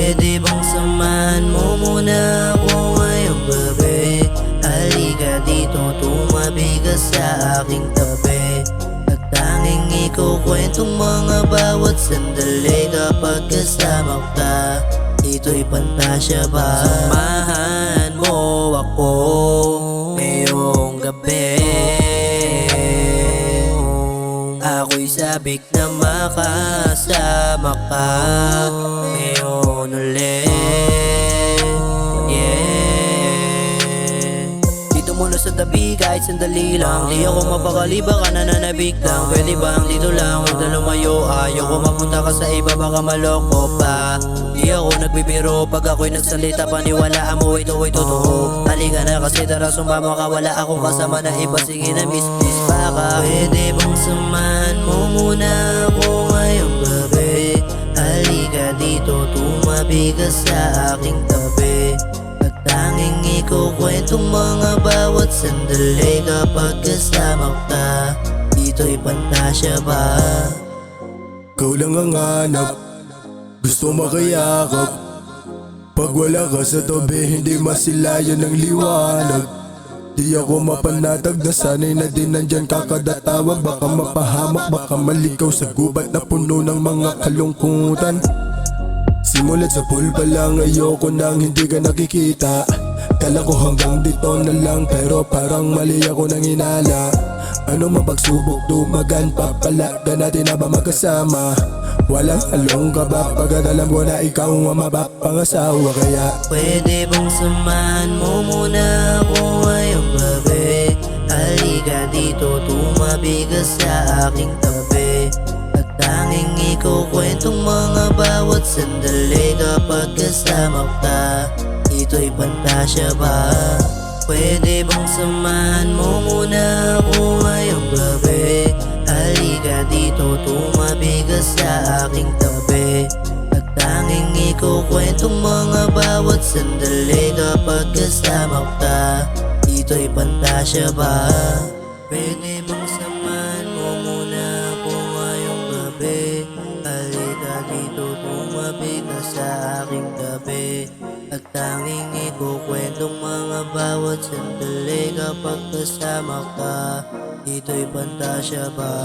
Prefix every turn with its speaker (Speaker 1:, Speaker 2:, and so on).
Speaker 1: Pwede bang samahan mo muna ako ngayong gabi? Halika dito, tumabi ka sa aking tabi. At tanging ikukwentong mga bawat sandali kapag kasama ka. Ito'y pantasya ba? Samahan mo ako ngayong gabi. Ako'y sabik na makasama ka ngayon ulit. Yeah. Dito muna sa tabi kahit sandali lang. Di ako mapakali, baka nananabik lang. Pwede bang dito lang, huwag na lumayo. Ayoko mapunta ka sa iba, baka maloko pa. Di ako nagbibiro, pag ako'y nagsalita paniwalaan mo, ito ay totoo. Halika na kasi tara sumama ka, wala akong kasama na iba. Sige na miss pa ka. Pwede bang samahan mo muna ako ngayong gabi? Halika dito, tumabi ka sa aking tabi. At tanging ikukwentong mga bawat sandali kapag kasama ka. Ito'y pantasya ba?
Speaker 2: Ikaw lang ang hanap, gusto makayakap. Pag wala ka sa tabi, hindi masilayan ng liwanag. Di ako mapanatag na sanay na din nandyan kakadatawag. Baka mapahamak, baka malikaw sa gubat na puno ng mga kalungkutan. Simulat sa pool pa lang, ayoko nang hindi ka nakikita. Kala ko hanggang dito na lang, pero parang mali ako nang inala. Ano mapagsubok, dumagan pa pala, natin na ba magkasama? Walang halong ka ba pagkat alam ko na ikaw ang mapapangasawa? Kaya
Speaker 1: pwede bang samahan mo muna ako ngayong gabi? Halika dito, tumabi ka sa aking tabi. At tanging ikukwentong mga bawat sandali kapag kasama ka. Ito'y pantasya ba? Pwede bang samahan mo muna ako ngayong gabi? Halika dito, tumabi ka sa aking tabi. At tanging ikukwentong mga bawat sandali kapag kasama ka. Ito'y pantasya ba? Pwede bang samahan mo muna ako ngayong gabi? Halika dito, tumabi ka sa aking tabi. At tanging ikukwentong mga bawat sandali kapag kasama ka. Ito'y pantasya ba?